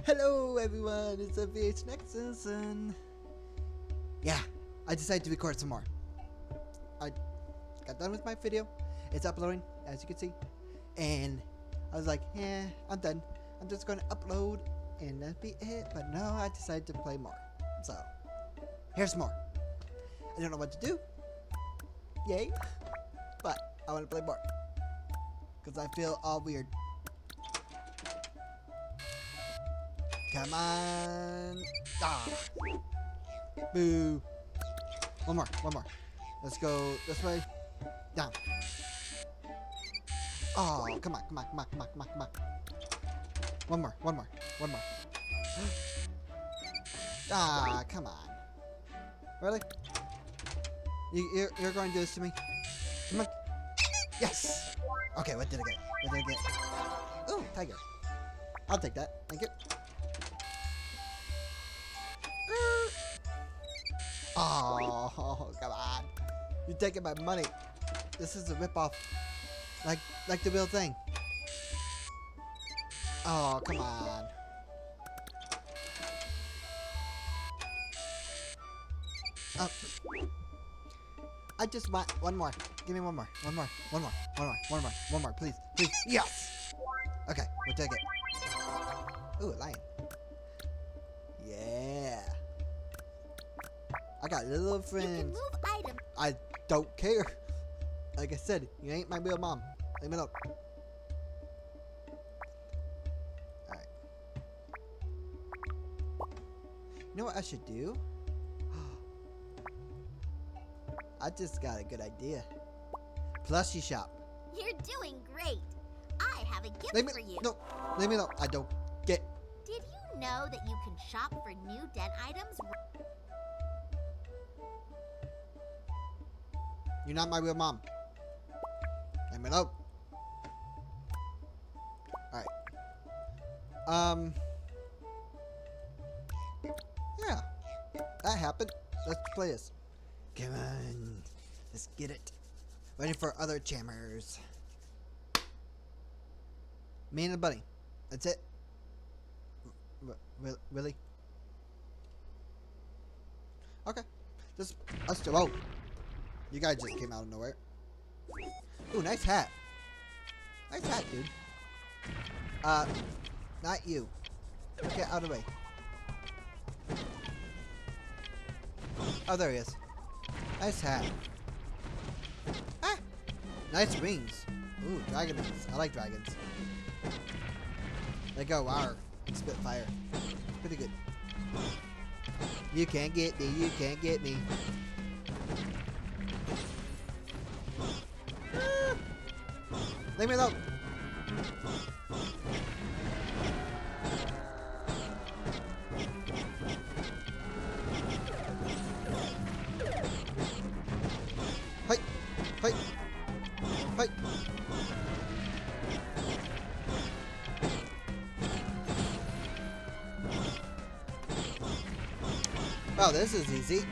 Hello everyone, it's a VH Nexus and yeah, I decided to record some more. I got done with my video. It's uploading, as you can see. And I was like, yeah, I'm done. I'm just going to upload and that'd be it. But no, I decided to play more. So, here's more. I don't know what to do. Yay. But I want to play more. Because I feel all weird. Come on. Ah. Boo. One more. Let's go this way. Down. Oh, come on. One more. Ah, come on. Really? You're going to do this to me? Come on. Yes! Okay, what did I get? Ooh, tiger. I'll take that. Thank you. Oh, come on. You're taking my money. This is a ripoff. Like the real thing. Oh, come on. Oh. I just want one more. Give me one more. Please. Yes! Okay, we'll take it. Ooh, a lion. Yeah. I got little friends. You can move items. I don't care. Like I said, you ain't my real mom. Leave me alone. Alright. You know what I should do? I just got a good idea. Plushie shop. You're doing great. I have a gift Leave me, for you. no, leave me alone. I don't get. Did you know that you can shop for new den items? You're not my real mom. Leave me alone. Alright. Yeah. That happened. Let's play this. Come on. Let's get it. Waiting for other chammers. Me and the bunny. That's it. Really? Okay. Let's do. Oh. You guys just came out of nowhere. Ooh, nice hat. Nice hat, dude. Not you. Get out of the way. Oh, there he is. Nice hat. Ah! Nice wings. Ooh, dragon wings. I like dragons. They go R and spit fire. Pretty good. You can't get me. You can't get me. Ah! Leave me alone. Fight! Oh, this is easy.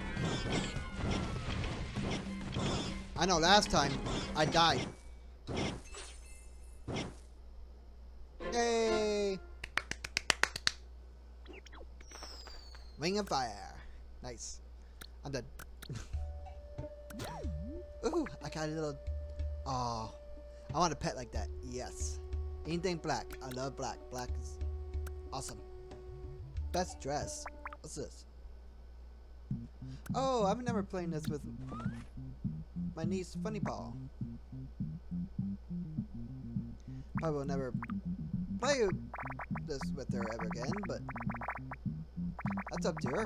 I know last time I died. Yay! Ring of fire. Nice. I'm done. Ooh, I got a little... Oh, I want a pet like that. Yes. Anything black. I love black. Black is awesome. Best dress. What's this? Oh, I've never played this with my niece, Funny Paw. I will never play this with her ever again, but that's up to her.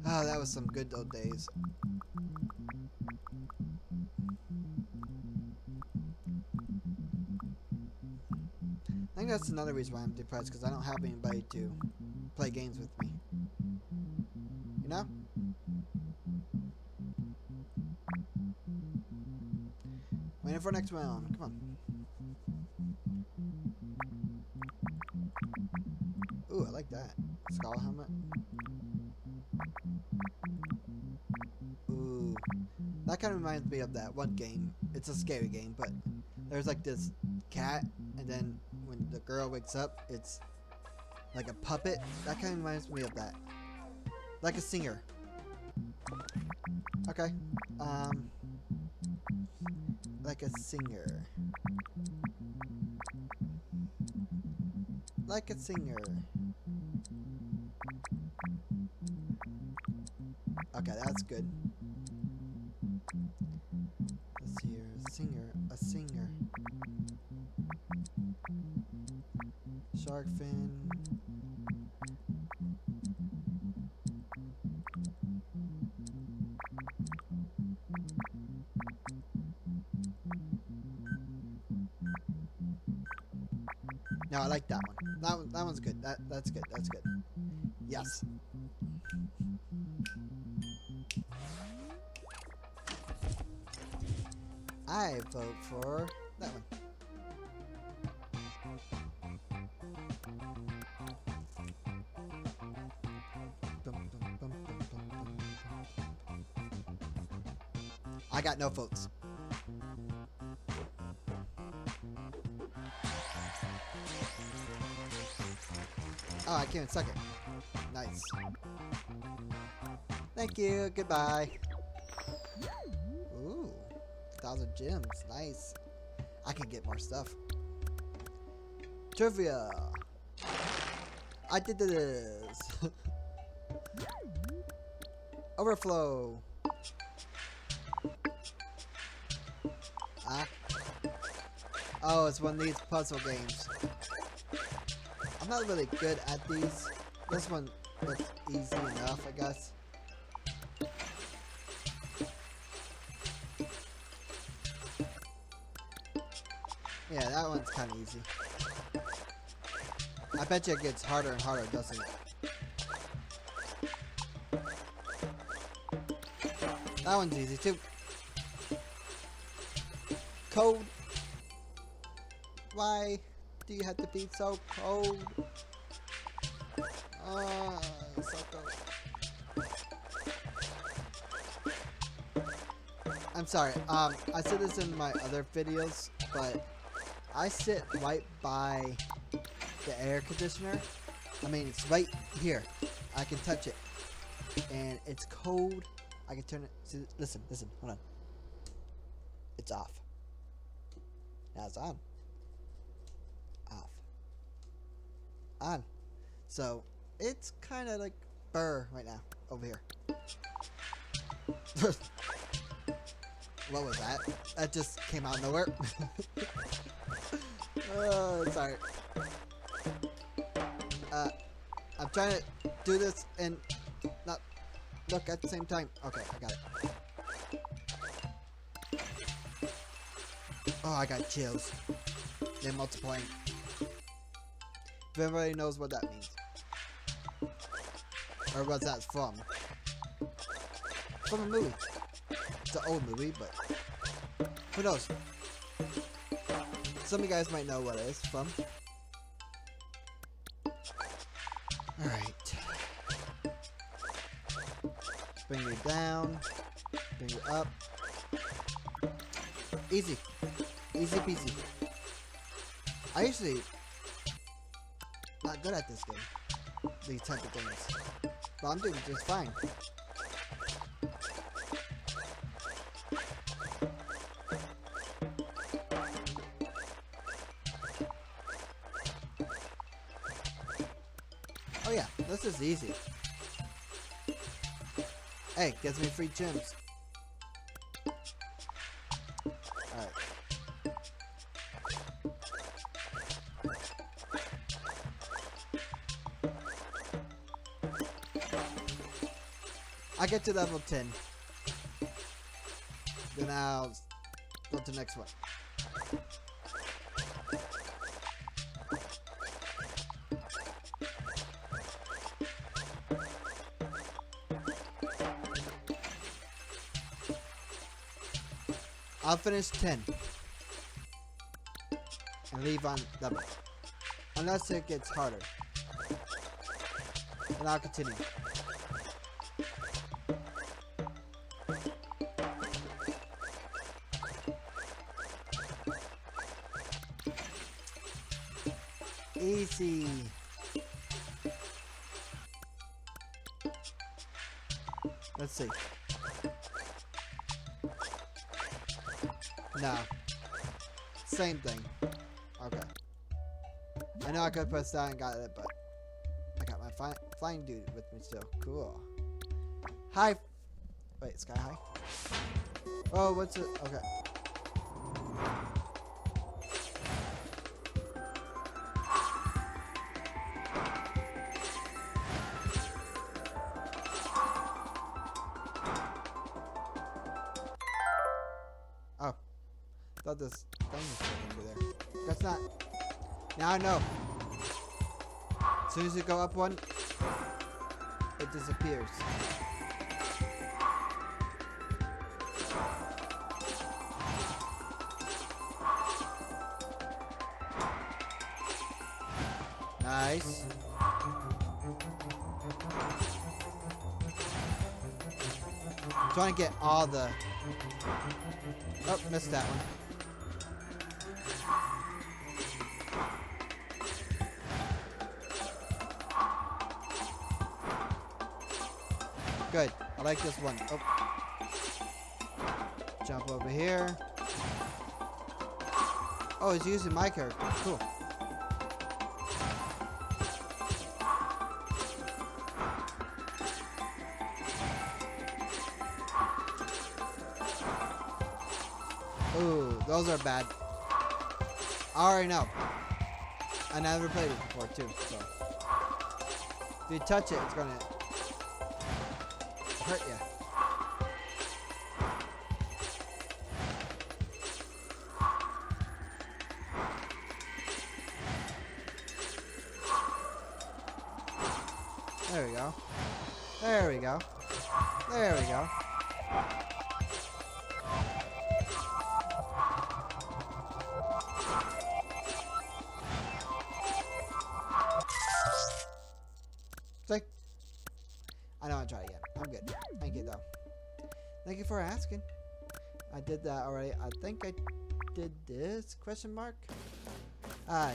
Oh, that was some good old days. I think that's another reason why I'm depressed, because I don't have anybody to play games with me. You know? Waiting for next round. Come on. Ooh, I like that. Skull helmet. Ooh. That kind of reminds me of that one game. It's a scary game, but there's like this cat, and then when the girl wakes up, it's like a puppet. That kind of reminds me of that. Like a singer. Okay. Like a singer. Like a singer. Okay, that's good. Let's see here. A singer. A singer. Shark fin. No, I like that one. That one's good. That's good. That's good. Yes. I vote for that one. I got no votes. Oh, I came in second. Nice. Thank you. Goodbye. Ooh, 1,000 gems. Nice. I can get more stuff. Trivia. I did this. Overflow. Ah. Oh, it's one of these puzzle games. I'm not really good at these. This one looks easy enough, I guess. Yeah, that one's kind of easy. I bet you it gets harder and harder, doesn't it? That one's easy too. Code. Why do you have to be so cold? Oh, it's so cold. I'm sorry. I said this in my other videos, but I sit right by the air conditioner. I mean, it's right here. I can touch it, and it's cold. I can turn it. See, listen, hold on. It's off. Now it's on. Off. On. So it's kind of like burr right now over here. What was that? That just came out of nowhere. Oh, sorry. I'm trying to do this and not look at the same time. Okay, I got it. Oh, I got chills. They're multiplying. If everybody knows what that means. Or what that's from. From a movie. It's an old movie, but who knows? Some of you guys might know what it is from. Alright. Bring you down. Bring you up. Easy. Easy peasy. I usually not good at this game. These type of games. But I'm doing just fine. Oh yeah, this is easy. Hey, gets me free gems. Alright. I get to level 10. Then I'll go to the next one. I'll finish 10 and leave on level, unless it gets harder, and I'll continue. Easy. Let's see. No. Same thing. Okay. I know I could press that and got it, but I got my flying dude with me still. Cool. Hi. Wait, Sky High? Oh, what's it? Okay. Oh. Thought this thing was over there. That's not. Now I know. As soon as you go up one, it disappears. Nice. Trying to get all the. Oh, missed that one. Good. I like this one. Oh. Jump over here. Oh, it's using my character. Cool. Ooh, those are bad. I already know. I never played it before too, so. If you touch it, it's gonna hurt you. There we go. There we go. There we go. See? I know I'll try again. I'm good. Thank you, though. Thank you for asking. I did that already. I think I did this? Question mark?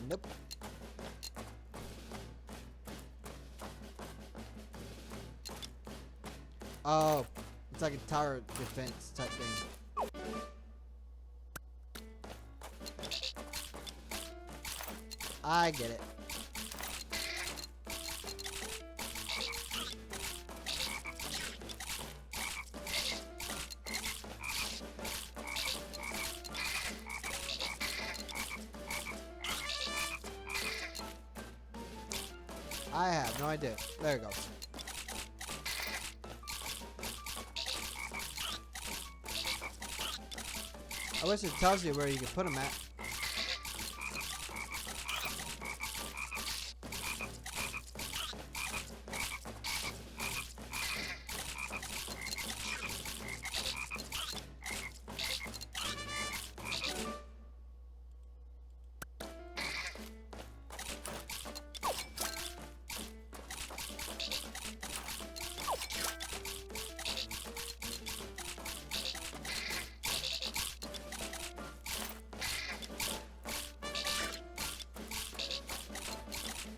Nope. Oh, it's like a tower defense type thing. I get it. I have no idea. There it goes. I wish it tells you where you can put them at.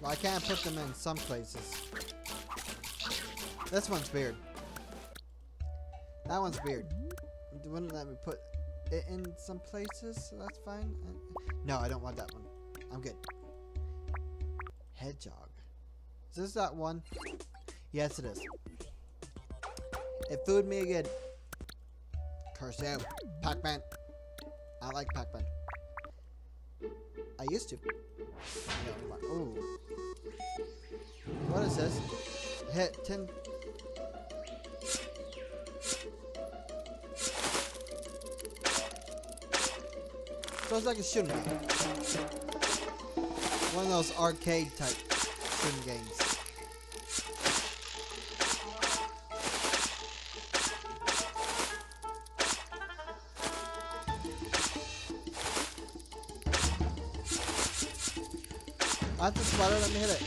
Well, I can't put them in some places. This one's weird. That one's weird. It wouldn't let me put it in some places, so that's fine. No, I don't want that one. I'm good. Hedgehog. Is this that one? Yes, it is. It fooled me again. Curse you. Pac-Man. I like Pac-Man. I used to. Ooh. What is this? Hit 10. So it's like a shooting game. One of those arcade type shooting games. That's the spider, let me hit it.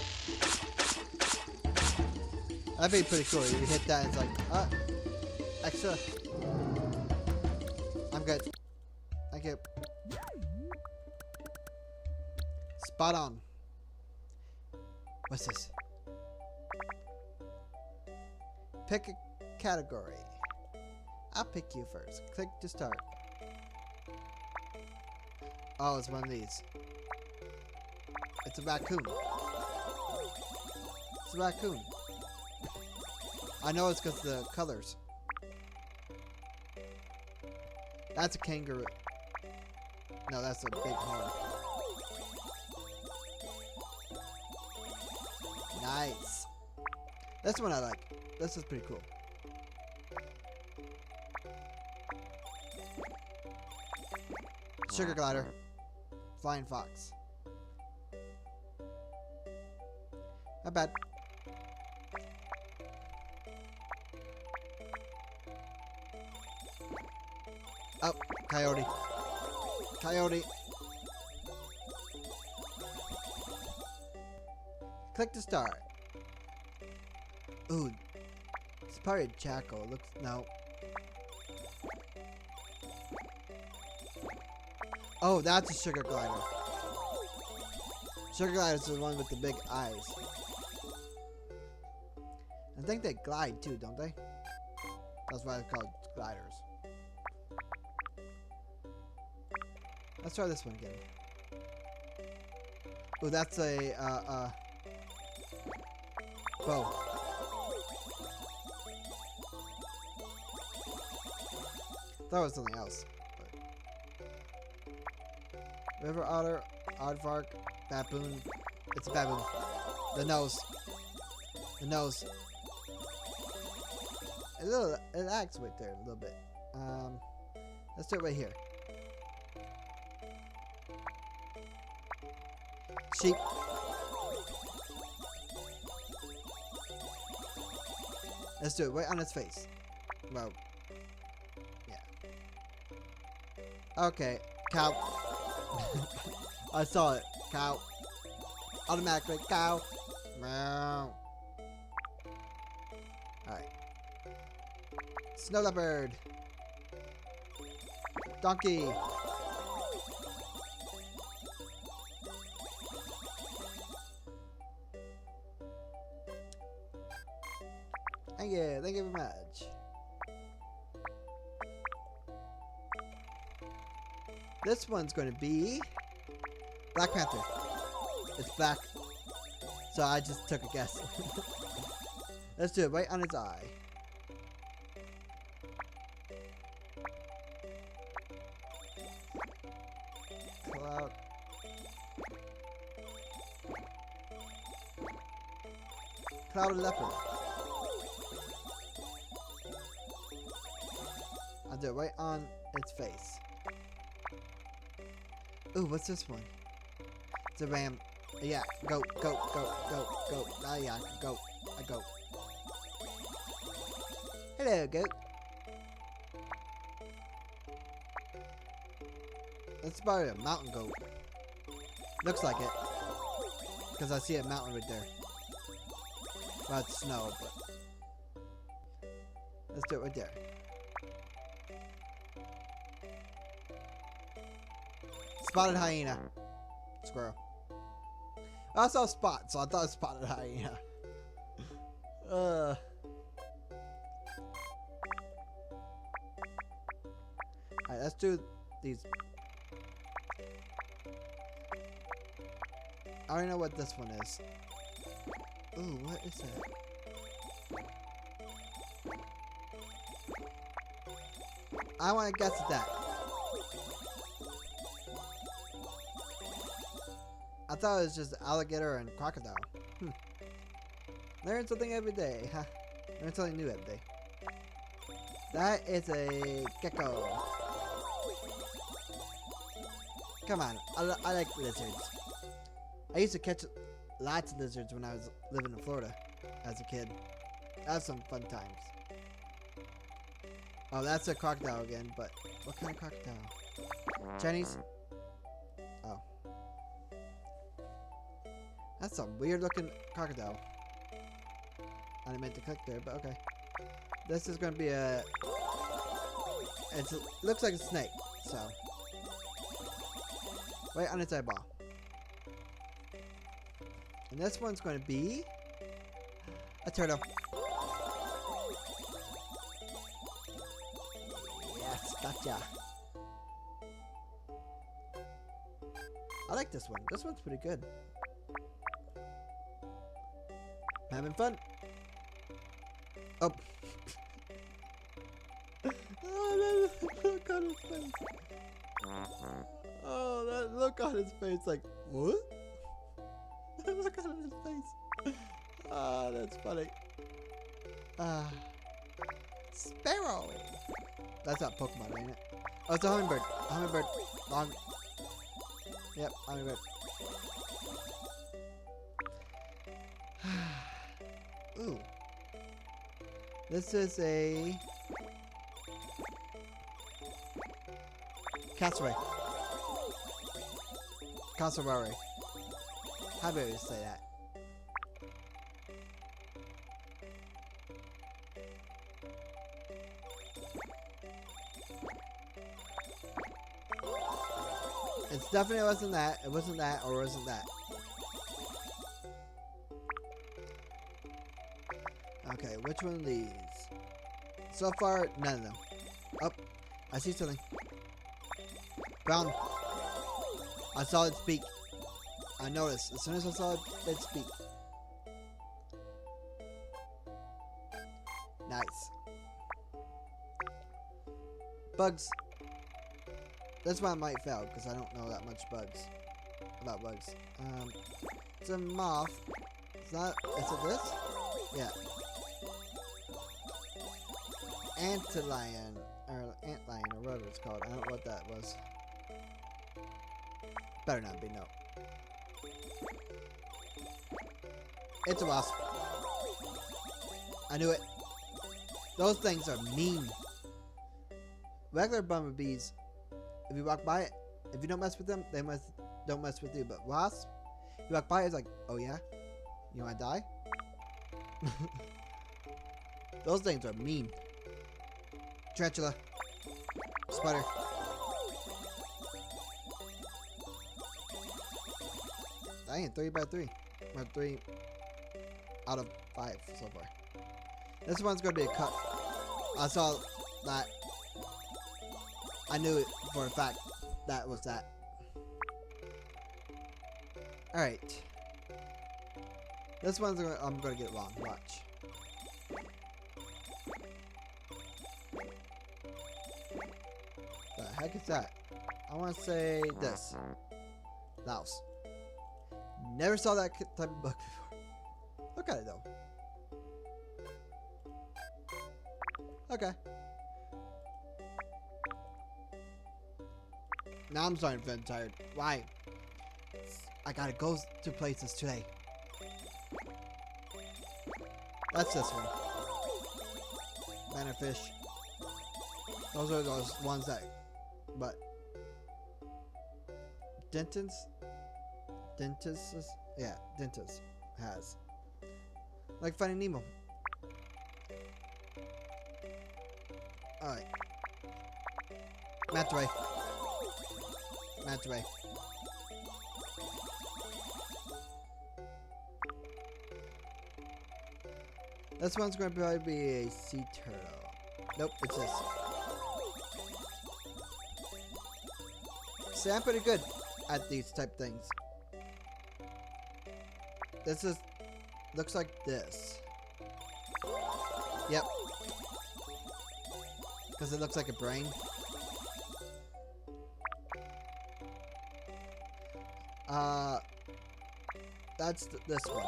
That'd be pretty cool. You hit that and it's like, extra. I'm good. Thank you. Spot on. What's this? Pick a category. I'll pick you first. Click to start. Oh, it's one of these. It's a raccoon. It's a raccoon. I know it's because of the colors. That's a kangaroo. No, that's a big horn. Nice. This one I like. This is pretty cool. Sugar glider. Flying fox. Not bad. Oh, coyote. Coyote. Click to start. Ooh. It's probably a jackal. Looks no. Oh, that's a sugar glider. Sugar glider is the one with the big eyes. I think they glide too, don't they? That's why they're called gliders. Let's try this one again. Oh, that's a bow. That was something else. But river otter, aardvark, baboon. It's a baboon. The nose. The nose. It acts right there a little bit. Let's do it right here. Sheep. Let's do it right on its face. Well, yeah. Okay, cow. I saw it. Cow. Automatically, cow. Meow. Alright. Snow leopard. Donkey. Thank you very much. This one's going to be Black Panther. It's black, so I just took a guess. Let's do it right on its eye. Cloud. Cloud leopard. I'll do it right on its face. Ooh, what's this one? It's a ram. A yak. Goat, goat, goat, goat, goat. Ah, yak, goat. A goat. Hello, goat. That's probably a mountain goat. Looks like it. Because I see a mountain right there. Well, it's snow, but... Let's do it right there. Spotted hyena. Squirrel. I saw Spot, so I thought it was spotted hyena. Alright, let's do these. I already know what this one is. Ooh, what is that? I want to guess at that. I thought it was just alligator and crocodile. Learn something every day. Huh? Learn something new every day. That is a gecko. Come on, I like lizards. I used to catch lots of lizards when I was living in Florida as a kid. That was some fun times. Oh, that's a crocodile again, but what kind of crocodile? Chinese? Oh. That's a weird looking crocodile. I didn't mean to click there, but okay. This is going to be a... It looks like a snake, so... Right on its eyeball. And this one's going to be a turtle. Yes, gotcha. I like this one. This one's pretty good. Having fun. Oh. Oh, that look on his face. Oh, that look on his face, like, what? That look on his face. Ah, that's funny. Sparrow. That's not Pokemon, ain't it? Oh, it's a hummingbird. A hummingbird. Long. Yep, hummingbird. Ooh. This is a cassowary. Cassowary. How do you say that? It's definitely wasn't that. It wasn't that, or wasn't that. Okay, which one of these? So far, none of them. Oh, I see something. Brown. I saw it speak. I noticed. As soon as I saw it speak. Nice. Bugs. This one might fail because I don't know that much about bugs. It's a moth. It's not. Is it this? Yeah. Antlion or antlion or whatever it's called. I don't know what that was. Better not be no. It's a wasp. I knew it. Those things are mean. Regular bumblebees, if you walk by it, if you don't mess with them, they don't mess with you. But wasps, you walk by it, it's like, oh yeah? You wanna die? Those things are mean. Tarantula. Spider. Dang, 3 by 3. Or 3 out of 5 so far. This one's gonna be a cut. I saw that. I knew it for a fact that was that. Alright. This one's I'm gonna get wrong. Watch. The heck is that? I want to say this. Louse. Never saw that type of bug before. Look at it though. Okay. Now I'm starting to feel tired. Why? I gotta go to places today. That's this one. Bannerfish. Those are those ones that... But... Dentins? Dentis? Yeah, Dentis has. Like Finding Nemo. Alright. Manta Ray. This one's going to probably be a sea turtle. Nope, it's this. See, I'm pretty good at these type things. This is... looks like this. Yep. Because it looks like a brain. That's this one.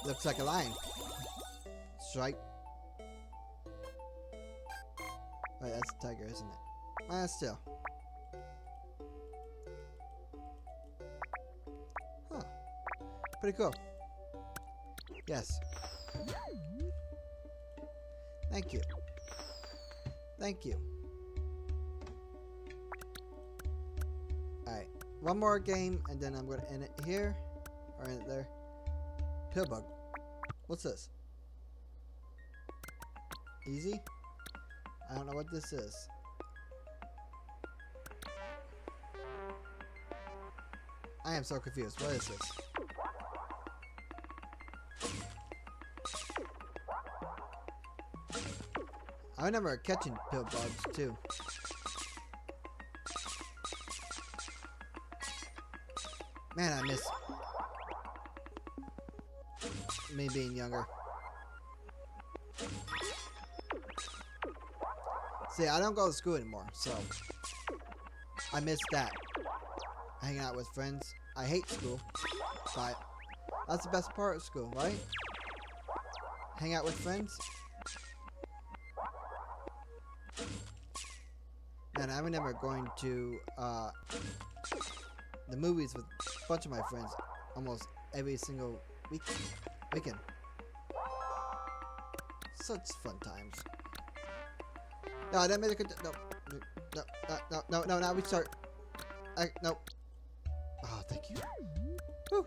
Looks like a lion. Stripe. Wait, that's a tiger, isn't it? Still. Huh. Pretty cool. Yes. Thank you. Thank you. Alright. One more game, and then I'm going to end it here. Or end it there. Pillbug. What's this? Easy? I don't know what this is. I am so confused. What is this? I remember catching pill bugs too. Man, I miss me being younger. See, I don't go to school anymore, so I miss that. Hanging out with friends. I hate school, but that's the best part of school, right? Hang out with friends. Man, I remember going to the movies with a bunch of my friends almost every single weekend. Such fun times. No, I didn't make a good. No. Now we start. No. Oh, thank you. Whew.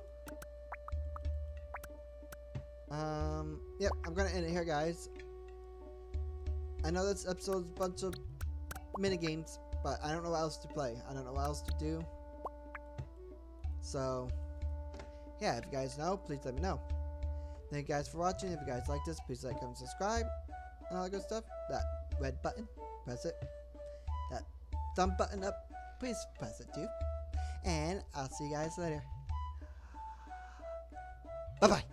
Yep, I'm gonna end it here, guys. I know this episode's a bunch of minigames, but I don't know what else to play. I don't know what else to do. So, yeah, if you guys know, please let me know. Thank you guys for watching. If you guys like this, please like, comment, subscribe, and all that good stuff. That red button, press it. That thumb button up, please press it too. And I'll see you guys later. Bye-bye.